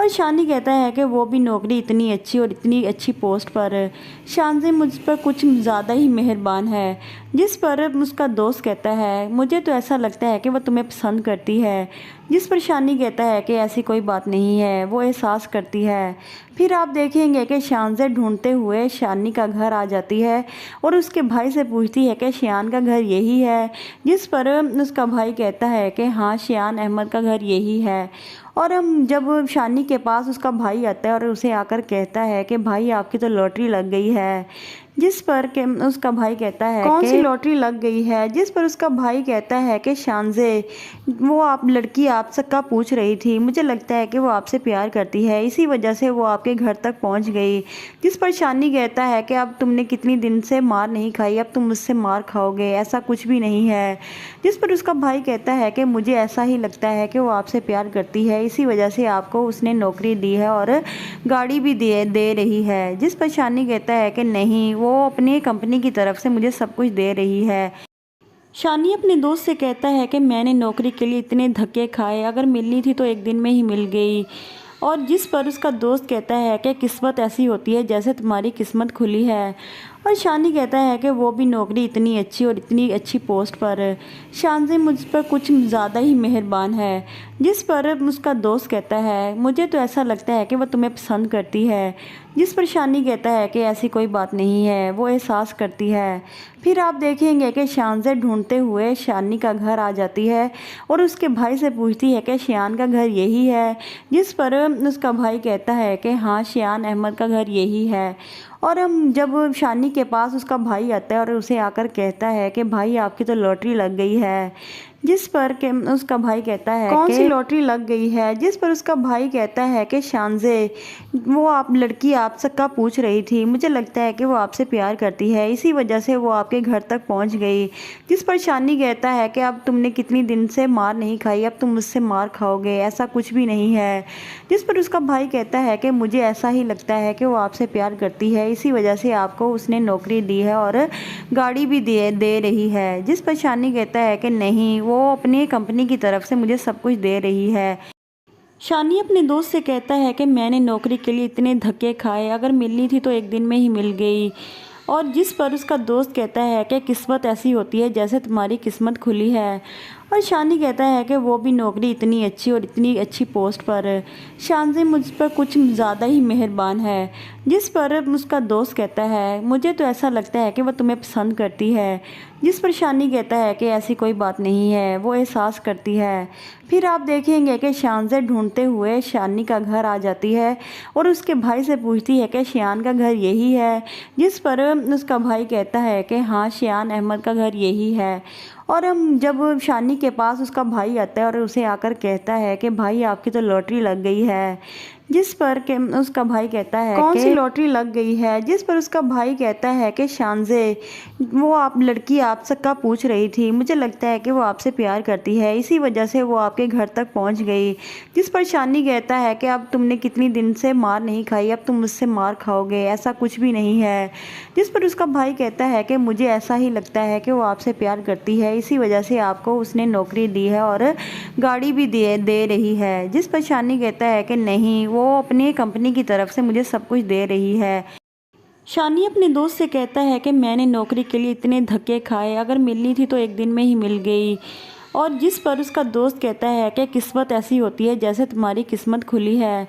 और शानी कहता है कि वो भी नौकरी इतनी अच्छी और इतनी अच्छी पोस्ट पर। शानज़ी मुझ पर कुछ ज़्यादा ही मेहरबान है। जिस पर उसका दोस्त कहता है मुझे तो ऐसा लगता है कि वह तुम्हें पसंद करती है। जिस पर शानी कहता है कि ऐसी कोई बात नहीं है, वो एहसास करती है। फिर आप देखेंगे कि शानज़े ढूंढते हुए शानी का घर आ जाती है और उसके भाई से पूछती है कि शियान का घर यही है। जिस पर उसका भाई कहता है कि हाँ, शियान अहमद का घर यही है। और हम जब शानी के पास उसका भाई आता है और उसे आकर कहता है कि भाई आपकी तो लॉटरी लग गई है। जिस पर के उसका भाई कहता है कौन सी लॉटरी लग गई है। जिस पर उसका भाई कहता है कि शानज़े, वो आप लड़की आपसे का पूछ रही थी, मुझे लगता है कि वो आपसे प्यार करती है, इसी वजह से वो आपके घर तक पहुंच गई। जिस पर शानी कहता है कि अब तुमने कितनी दिन से मार नहीं खाई, अब तुम मुझसे मार खाओगे, ऐसा कुछ भी नहीं है। जिस पर उसका भाई कहता है कि मुझे ऐसा ही लगता है कि वो आपसे प्यार करती है, इसी वजह से आपको उसने नौकरी दी है और गाड़ी भी दे रही है। जिस पर शानी कहता है कि नहीं, वो अपनी कंपनी की तरफ से मुझे सब कुछ दे रही है। शानी अपने दोस्त से कहता है कि मैंने नौकरी के लिए इतने धक्के खाए, अगर मिलनी थी तो एक दिन में ही मिल गई। और जिस पर उसका दोस्त कहता है कि किस्मत ऐसी होती है जैसे तुम्हारी किस्मत खुली है। और शानी कहता है कि वो भी नौकरी इतनी अच्छी और इतनी अच्छी पोस्ट पर। शानज़ी मुझ पर कुछ ज़्यादा ही मेहरबान है। जिस पर उसका दोस्त कहता है मुझे तो ऐसा लगता है कि वह तुम्हें पसंद करती है। जिस पर शानी कहता है कि ऐसी कोई बात नहीं है, वो एहसास करती है। फिर आप देखेंगे कि शानज़े ढूंढते हुए शानी का घर आ जाती है और उसके भाई से पूछती है कि शियान का घर यही है। जिस पर उसका भाई कहता है कि हाँ, शियान अहमद का घर यही है। और हम जब शानी के पास उसका भाई आता है और उसे आकर कहता है कि भाई आपकी तो लॉटरी लग गई है। जिस पर के उसका भाई कहता है कौन सी लॉटरी लग गई है। जिस पर उसका भाई कहता है कि शानजे, वो आप लड़की आप सबका पूछ रही थी, मुझे लगता है कि वो आपसे प्यार करती है, इसी वजह से वो आपके घर तक पहुंच गई। जिस पर शानी कहता है कि अब तुमने कितनी दिन से मार नहीं खाई, अब तुम मुझसे मार खाओगे, ऐसा कुछ भी नहीं है। जिस पर उसका भाई कहता है कि मुझे ऐसा ही लगता है कि वो आपसे प्यार करती है, इसी वजह से आपको उसने नौकरी दी है और गाड़ी भी दे रही है। जिस पर शानी कहता है कि नहीं, वो अपनी कंपनी की तरफ से मुझे सब कुछ दे रही है। शानी अपने दोस्त से कहता है कि मैंने नौकरी के लिए इतने धक्के खाए, अगर मिलनी थी तो एक दिन में ही मिल गई। और जिस पर उसका दोस्त कहता है कि किस्मत ऐसी होती है जैसे तुम्हारी किस्मत खुली है। और शानी कहता है कि वो भी नौकरी इतनी अच्छी और इतनी अच्छी पोस्ट पर। शानजी मुझ पर कुछ ज़्यादा ही मेहरबान है। जिस पर उसका दोस्त कहता है मुझे तो ऐसा लगता है कि वह तुम्हें पसंद करती है। जिस पर शानी कहता है कि ऐसी कोई बात नहीं है, वो एहसास करती है। फिर आप देखेंगे कि शानजे ढूंढते हुए शानी का घर आ जाती है और उसके भाई से पूछती है कि शियान का घर यही है। जिस पर उसका भाई कहता है कि हाँ, शियान अहमद का घर यही है। और हम जब शानी के पास उसका भाई आता है और उसे आकर कहता है कि भाई आपकी तो लॉटरी लग गई है। जिस पर के उसका भाई कहता है कौन सी लॉटरी लग गई है। जिस पर उसका भाई कहता है कि शानजे, वो आप लड़की आप सबका पूछ रही थी, मुझे लगता है कि वो आपसे प्यार करती है, इसी वजह से वो आपके घर तक पहुंच गई। जिस पर शानी कहता है कि अब तुमने कितनी दिन से मार नहीं खाई, अब तुम मुझसे मार खाओगे, ऐसा कुछ भी नहीं है। जिस पर उसका भाई कहता है कि मुझे ऐसा ही लगता है कि वो आपसे प्यार करती है, इसी वजह से आपको उसने नौकरी दी है और गाड़ी भी दे रही है। जिस पर शानी कहता है कि नहीं, वो अपनी कंपनी की तरफ से मुझे सब कुछ दे रही है। शानी अपने दोस्त से कहता है कि मैंने नौकरी के लिए इतने धक्के खाए, अगर मिलनी थी तो एक दिन में ही मिल गई। और जिस पर उसका दोस्त कहता है कि किस्मत ऐसी होती है जैसे तुम्हारी किस्मत खुली है।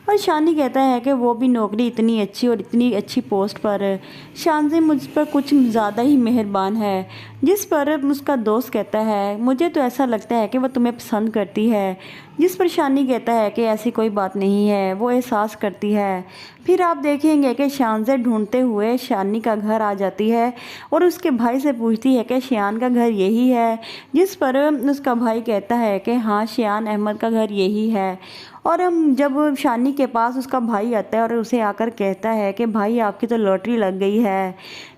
और शानी कहता है कि वो भी नौकरी इतनी अच्छी और इतनी अच्छी पोस्ट पर। शानजी मुझ पर कुछ ज़्यादा ही मेहरबान है। जिस पर उसका दोस्त कहता है मुझे तो ऐसा लगता है कि वह तुम्हें पसंद करती है। जिस पर शानी कहता है कि ऐसी कोई बात नहीं है, वो एहसास करती है। फिर आप देखेंगे कि शानजे ढूंढते हुए शानी का घर आ जाती है और उसके भाई से पूछती है कि शियान का घर यही है। जिस पर उसका भाई कहता है कि हाँ, शियान अहमद का घर यही है। और हम जब शानी के पास उसका भाई आता है और उसे आकर कहता है कि भाई आपकी तो लॉटरी लग गई है।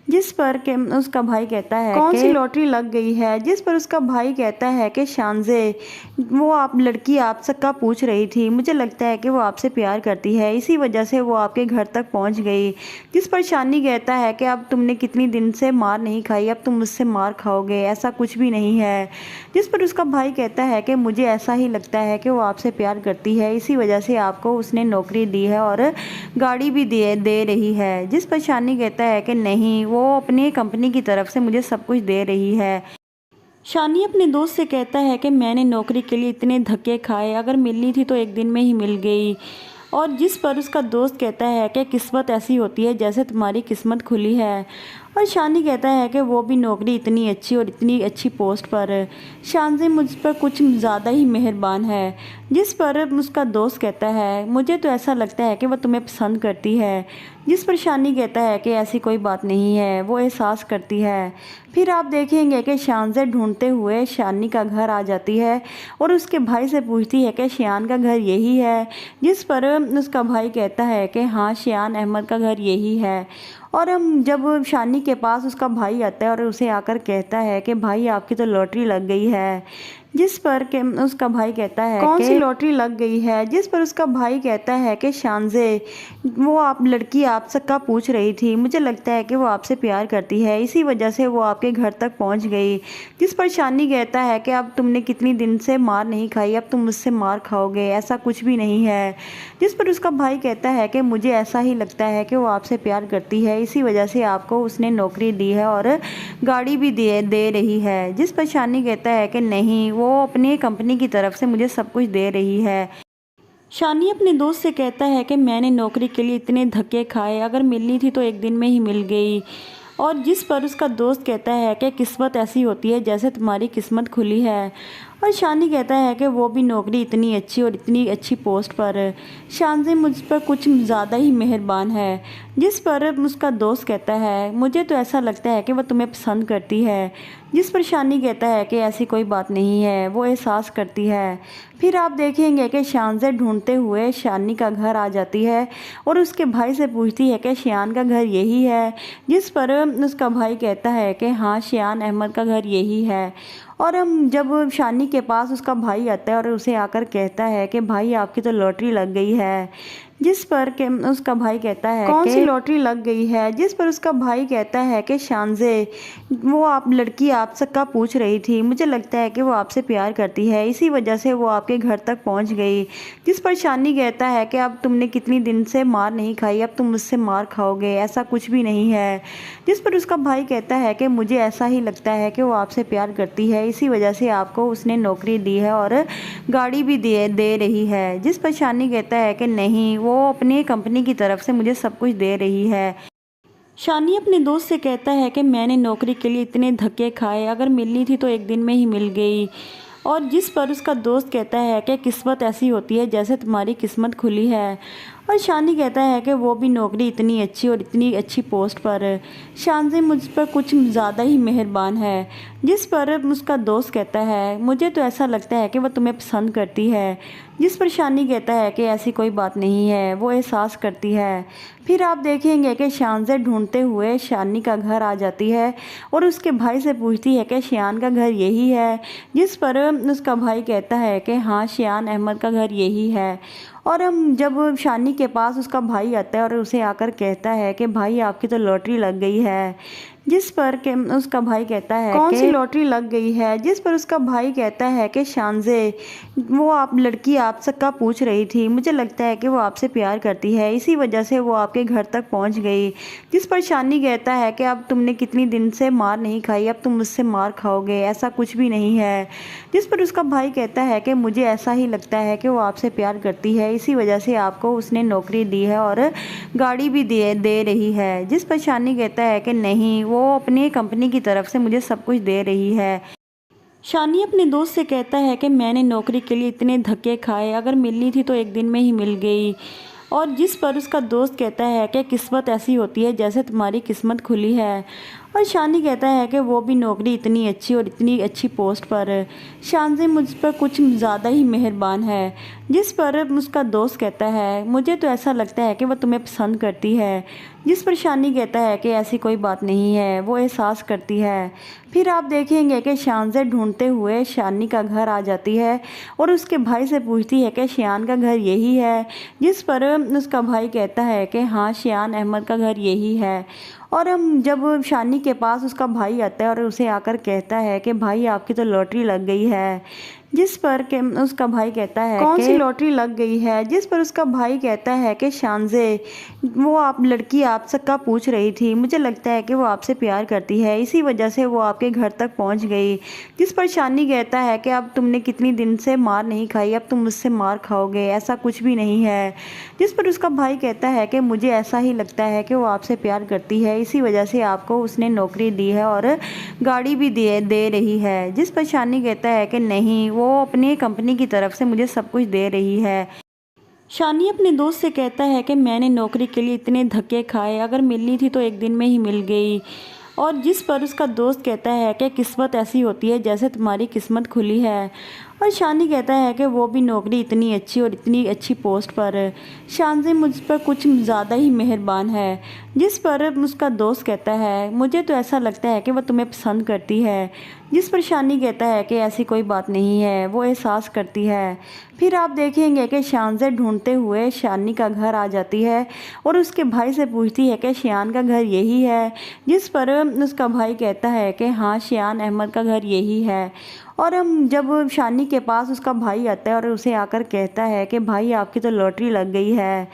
जिस पर के उसका भाई कहता है कौन सी लॉटरी लग गई है। जिस पर उसका भाई कहता है कि शानजे, वो आप लड़की आप सबका पूछ रही थी, मुझे लगता है कि वो आपसे प्यार करती है, इसी वजह से वो आपके घर तक पहुंच गई। जिस पर शानी कहता है कि अब तुमने कितनी दिन से मार नहीं खाई, अब तुम मुझसे मार खाओगे, ऐसा कुछ भी नहीं है। जिस पर उसका भाई कहता है कि मुझे ऐसा ही लगता है कि वो आपसे प्यार करती है, इसी वजह से आपको उसने नौकरी दी है और गाड़ी भी दे रही है। जिस पर शानी कहता है कि नहीं, वो अपनी कंपनी की तरफ से मुझे सब कुछ दे रही है। शानी अपने दोस्त से कहता है कि मैंने नौकरी के लिए इतने धक्के खाए, अगर मिलनी थी तो एक दिन में ही मिल गई। और जिस पर उसका दोस्त कहता है कि किस्मत ऐसी होती है जैसे तुम्हारी किस्मत खुली है। और शानी कहता है कि वो भी नौकरी इतनी अच्छी और इतनी अच्छी पोस्ट पर। शानजी मुझ पर कुछ ज़्यादा ही मेहरबान है। जिस पर उसका दोस्त कहता है मुझे तो ऐसा लगता है कि वह तुम्हें पसंद करती है। जिस पर शानी कहता है कि ऐसी कोई बात नहीं है, वो एहसास करती है। फिर आप देखेंगे कि शानजे ढूंढते हुए शानी का घर आ जाती है और उसके भाई से पूछती है कि शियान का घर यही है। जिस पर उसका भाई कहता है कि हाँ, शियान अहमद का घर यही है। और हम जब शानी के पास उसका भाई आता है और उसे आकर कहता है कि भाई आपकी तो लॉटरी लग गई है। जिस पर के उसका भाई कहता है कौन सी लॉटरी लग गई है। जिस पर उसका भाई कहता है कि शानजे, वो आप लड़की आप सबका पूछ रही थी, मुझे लगता है कि वो आपसे प्यार करती है, इसी वजह से वो आपके घर तक पहुंच गई। जिस पर शानी कहता है कि अब तुमने कितनी दिन से मार नहीं खाई, अब तुम मुझसे मार खाओगे, ऐसा कुछ भी नहीं है। जिस पर उसका भाई कहता है कि मुझे ऐसा ही लगता है कि वो आपसे प्यार करती है, इसी वजह से आपको उसने नौकरी दी है और गाड़ी भी दे रही है। जिस पर शानी कहता है कि नहीं, वो अपनी कंपनी की तरफ से मुझे सब कुछ दे रही है। शानी अपने दोस्त से कहता है कि मैंने नौकरी के लिए इतने धक्के खाए, अगर मिलनी थी तो एक दिन में ही मिल गई। और जिस पर उसका दोस्त कहता है कि किस्मत ऐसी होती है जैसे तुम्हारी किस्मत खुली है। और शानी कहता है कि वो भी नौकरी इतनी अच्छी और इतनी अच्छी पोस्ट पर। शानज़ी मुझ पर कुछ ज़्यादा ही मेहरबान है। जिस पर उसका दोस्त कहता है मुझे तो ऐसा लगता है कि वह तुम्हें पसंद करती है। जिस पर शानी कहता है कि ऐसी कोई बात नहीं है, वो एहसास करती है। फिर आप देखेंगे कि शानज़े ढूंढते हुए शानी का घर आ जाती है और उसके भाई से पूछती है कि शियान का घर यही है। जिस पर उसका भाई कहता है कि हाँ, शियान अहमद का घर यही है। और हम जब शानी के पास उसका भाई आता है और उसे आकर कहता है कि भाई आपकी तो लॉटरी लग गई है। जिस पर के उसका भाई कहता है कौन सी लॉटरी लग गई है। जिस पर उसका भाई कहता है कि शानज़े, वो आप लड़की आपसे का पूछ रही थी, मुझे लगता है कि वो आपसे प्यार करती है, इसी वजह से वो आपके घर तक पहुंच गई। जिस पर शानी कहता है कि अब तुमने कितनी दिन से मार नहीं खाई, अब तुम मुझसे मार खाओगे, ऐसा कुछ भी नहीं है। जिस पर उसका भाई कहता है कि मुझे ऐसा ही लगता है कि वो आपसे प्यार करती है, इसी वजह से आपको उसने नौकरी दी है और गाड़ी भी दे रही है। जिस पर शानी कहता है कि नहीं, वो अपनी कंपनी की तरफ से मुझे सब कुछ दे रही है। शानी अपने दोस्त से कहता है कि मैंने नौकरी के लिए इतने धक्के खाए, अगर मिलनी थी तो एक दिन में ही मिल गई। और जिस पर उसका दोस्त कहता है कि किस्मत ऐसी होती है जैसे तुम्हारी किस्मत खुली है। और शानी कहता है कि वो भी नौकरी इतनी अच्छी और इतनी अच्छी पोस्ट पर। शानज़ी मुझ पर कुछ ज़्यादा ही मेहरबान है। जिस पर उसका दोस्त कहता है मुझे तो ऐसा लगता है कि वह तुम्हें पसंद करती है। जिस पर शानी कहता है कि ऐसी कोई बात नहीं है, वो एहसास करती है। फिर आप देखेंगे कि शानज़े ढूंढते हुए शानी का घर आ जाती है और उसके भाई से पूछती है कि शियान का घर यही है। जिस पर उसका भाई कहता है कि हाँ, शियान अहमद का घर यही है। और हम जब शानी के पास उसका भाई आता है और उसे आकर कहता है कि भाई आपकी तो लॉटरी लग गई है। जिस पर के उसका भाई कहता है कौन सी लॉटरी लग गई है। जिस पर उसका भाई कहता है कि शानज़े, वो आप लड़की आपसे का पूछ रही थी, मुझे लगता है कि वो आपसे प्यार करती है, इसी वजह से वो आपके घर तक पहुंच गई। जिस पर शानी कहता है कि अब तुमने कितनी दिन से मार नहीं खाई, अब तुम मुझसे मार खाओगे, ऐसा कुछ भी नहीं है। जिस पर उसका भाई कहता है कि मुझे ऐसा ही लगता है कि वो आपसे प्यार करती है, इसी वजह से आपको उसने नौकरी दी है और गाड़ी भी दे रही है। जिस पर शानी कहता है कि नहीं, वो अपनी कंपनी की तरफ से मुझे सब कुछ दे रही है। शानी अपने दोस्त से कहता है कि मैंने नौकरी के लिए इतने धक्के खाए, अगर मिलनी थी तो एक दिन में ही मिल गई। और जिस पर उसका दोस्त कहता है कि किस्मत ऐसी होती है जैसे तुम्हारी किस्मत खुली है। और शानी कहता है कि वो भी नौकरी इतनी अच्छी और इतनी अच्छी पोस्ट पर। शानज़ी मुझ पर कुछ ज़्यादा ही मेहरबान है। जिस पर उसका दोस्त कहता है मुझे तो ऐसा लगता है कि वह तुम्हें पसंद करती है। जिस पर शानी कहता है कि ऐसी कोई बात नहीं है, वो एहसास करती है। फिर आप देखेंगे कि शानज़े ढूंढते हुए शानी का घर आ जाती है और उसके भाई से पूछती है कि शियान का घर यही है। जिस पर उसका भाई कहता है कि हाँ, शियान अहमद का घर यही है। और हम जब शानी के पास उसका भाई आता है और उसे आकर कहता है कि भाई आपकी तो लॉटरी लग गई है। जिस पर के उसका भाई कहता है कौन सी लॉटरी लग गई है। जिस पर उसका भाई कहता है कि शानज़े, वो आप लड़की आपसे का पूछ रही थी, मुझे लगता है कि वो आपसे प्यार करती है, इसी वजह से वो आपके घर तक पहुंच गई। जिस पर शानी कहता है कि अब तुमने कितनी दिन से मार नहीं खाई, अब तुम मुझसे मार खाओगे, ऐसा कुछ भी नहीं है। जिस पर उसका भाई कहता है कि मुझे ऐसा ही लगता है कि वो आपसे प्यार करती है, इसी वजह से आपको उसने नौकरी दी है और गाड़ी भी दे रही है। जिस पर शानी कहता है कि नहीं, वो अपनी कंपनी की तरफ से मुझे सब कुछ दे रही है। शानी अपने दोस्त से कहता है कि मैंने नौकरी के लिए इतने धक्के खाए, अगर मिलनी थी तो एक दिन में ही मिल गई। और जिस पर उसका दोस्त कहता है कि किस्मत ऐसी होती है जैसे तुम्हारी किस्मत खुली है। और शानी कहता है कि वो भी नौकरी इतनी अच्छी और इतनी अच्छी पोस्ट पर। शानज़ी मुझ पर कुछ ज़्यादा ही मेहरबान है। जिस पर उसका दोस्त कहता है मुझे तो ऐसा लगता है कि वह तुम्हें पसंद करती है। जिस पर शानी कहता है कि ऐसी कोई बात नहीं है, वो एहसास करती है। फिर आप देखेंगे कि शानज़े ढूंढते हुए शानी का घर आ जाती है और उसके भाई से पूछती है कि शियान का घर यही है। जिस पर उसका भाई कहता है कि हाँ, शियान अहमद का घर यही है। और हम जब शानी के पास उसका भाई आता है और उसे आकर कहता है कि भाई आपकी तो लॉटरी लग गई है।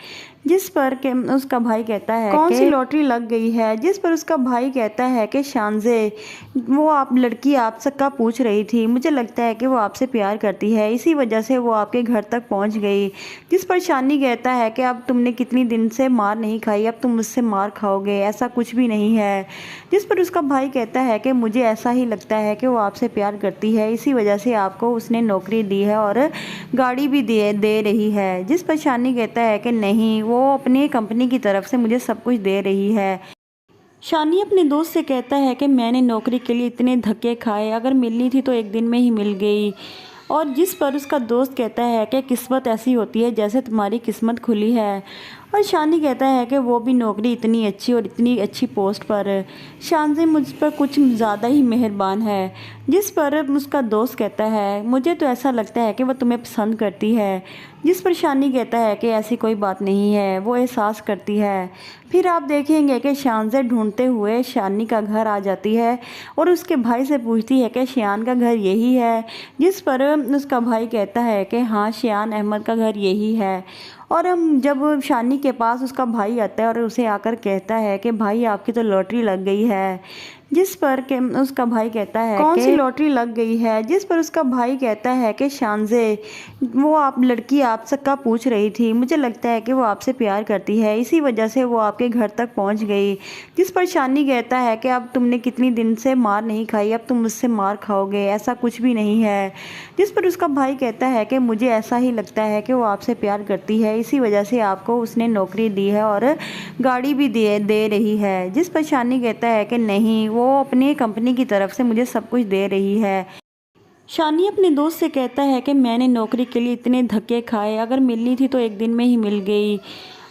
जिस पर के उसका भाई कहता है कौन सी लॉटरी लग गई है, जिस पर उसका भाई कहता है कि शानजे वो आप लड़की आपसे का पूछ रही थी, मुझे लगता है कि वो आपसे प्यार करती है, इसी वजह से वो आपके घर तक पहुंच गई। जिस पर शानी कहता है कि अब तुमने कितनी दिन से मार नहीं खाई, अब तुम मुझसे मार खाओगे, ऐसा कुछ भी नहीं है। जिस पर उसका भाई कहता है कि मुझे ऐसा ही लगता है कि वो आपसे प्यार करती है, इसी वजह से आपको उसने नौकरी दी है और गाड़ी भी दे रही है। जिस पर शानी कहता है कि नहीं, वो अपनी कंपनी की तरफ से मुझे सब कुछ दे रही है। शानी अपने दोस्त से कहता है कि मैंने नौकरी के लिए इतने धक्के खाए, अगर मिलनी थी तो एक दिन में ही मिल गई। और जिस पर उसका दोस्त कहता है कि किस्मत ऐसी होती है जैसे तुम्हारी किस्मत खुली है। और शानी कहता है कि वो भी नौकरी इतनी अच्छी और इतनी अच्छी पोस्ट पर। शानजी मुझ पर कुछ ज़्यादा ही मेहरबान है। जिस पर उसका दोस्त कहता है मुझे तो ऐसा लगता है कि वह तुम्हें पसंद करती है। जिस पर शानी कहता है कि ऐसी कोई बात नहीं है, वो एहसास करती है। फिर आप देखेंगे कि शानजे ढूंढते हुए शानी का घर आ जाती है और उसके भाई से पूछती है कि शियान का घर यही है। जिस पर उसका भाई कहता है कि हाँ, शियान अहमद का घर यही है। और हम जब शानी के पास उसका भाई आता है और उसे आकर कहता है कि भाई आपकी तो लॉटरी लग गई है। जिस पर के उसका भाई कहता है कौन सी लॉटरी लग गई है, जिस पर उसका भाई कहता है कि शानजे वो आप लड़की आपसे का पूछ रही थी, मुझे लगता है कि वो आपसे प्यार करती है, इसी वजह से वो आपके घर तक पहुंच गई। जिस पर शानी कहता है कि अब तुमने कितनी दिन से मार नहीं खाई, अब तुम मुझसे मार खाओगे, ऐसा कुछ भी नहीं है। जिस पर उसका भाई कहता है कि मुझे ऐसा ही लगता है कि वो आपसे प्यार करती है, इसी वजह से आपको उसने नौकरी दी है और गाड़ी भी दे रही है। जिस पर शानी कहता है कि नहीं, वो अपनी कंपनी की तरफ से मुझे सब कुछ दे रही है। शानी अपने दोस्त से कहता है कि मैंने नौकरी के लिए इतने धक्के खाए, अगर मिलनी थी तो एक दिन में ही मिल गई।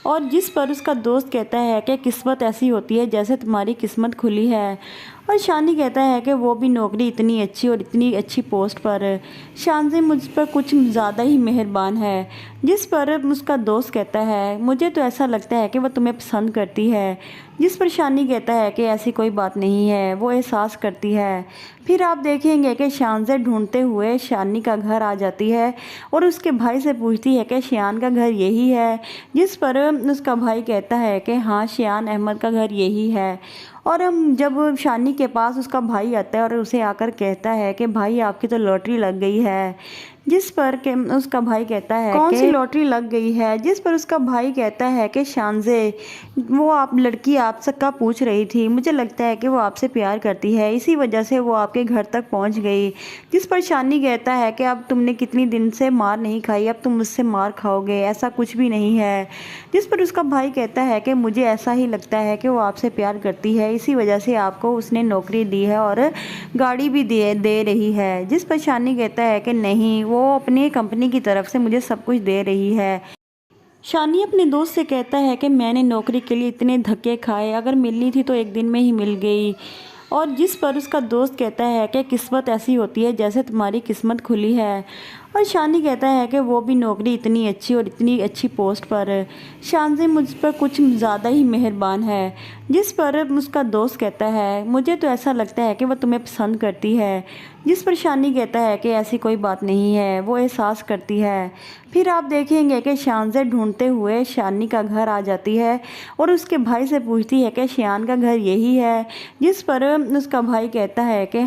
और जिस पर उसका दोस्त कहता है कि किस्मत ऐसी होती है जैसे तुम्हारी किस्मत खुली है। और शानी कहता है कि वो भी नौकरी इतनी अच्छी और इतनी अच्छी पोस्ट पर। शानजी मुझ पर कुछ ज़्यादा ही मेहरबान है। जिस पर उसका दोस्त कहता है मुझे तो ऐसा लगता है कि वह तुम्हें पसंद करती है। जिस पर शानी कहता है कि ऐसी कोई बात नहीं है, वो एहसास करती है। फिर आप देखेंगे कि शानजे ढूंढते हुए शानी का घर आ जाती है और उसके भाई से पूछती है कि शियान का घर यही है। जिस पर उसका भाई कहता है कि हाँ, शियान अहमद का घर यही है। और हम जब शानी के पास उसका भाई आता है और उसे आकर कहता है कि भाई आपकी तो लॉटरी लग गई है। जिस पर के उसका भाई कहता है कौन सी लॉटरी लग गई है, जिस पर उसका भाई कहता है कि शानजे वो आप लड़की आपसे का पूछ रही थी, मुझे लगता है कि वो आपसे प्यार करती है, इसी वजह से वो आपके घर तक पहुंच गई। जिस पर शानी कहता है कि अब तुमने कितनी दिन से मार नहीं खाई, अब तुम मुझसे मार खाओगे, ऐसा कुछ भी नहीं है। जिस पर उसका भाई कहता है कि मुझे ऐसा ही लगता है कि वो आपसे प्यार करती है, इसी वजह से आपको उसने नौकरी दी है और गाड़ी भी दे रही है। जिस पर शानी कहता है कि नहीं, वो अपनी कंपनी की तरफ से मुझे सब कुछ दे रही है। शानी अपने दोस्त से कहता है कि मैंने नौकरी के लिए इतने धक्के खाए, अगर मिलनी थी तो एक दिन में ही मिल गई। और जिस पर उसका दोस्त कहता है कि किस्मत ऐसी होती है जैसे तुम्हारी किस्मत खुली है। और शानी कहता है कि वो भी नौकरी इतनी अच्छी और इतनी अच्छी पोस्ट पर। शानजी मुझ पर कुछ ज़्यादा ही मेहरबान है। जिस पर उसका दोस्त कहता है मुझे तो ऐसा लगता है कि वह तुम्हें पसंद करती है। जिस पर शानी कहता है कि ऐसी कोई बात नहीं है, वो एहसास करती है। फिर आप देखेंगे कि शानजे ढूंढते हुए शानी का घर आ जाती है और उसके भाई से पूछती है कि शियान का घर यही है। जिस पर उसका भाई कहता है कि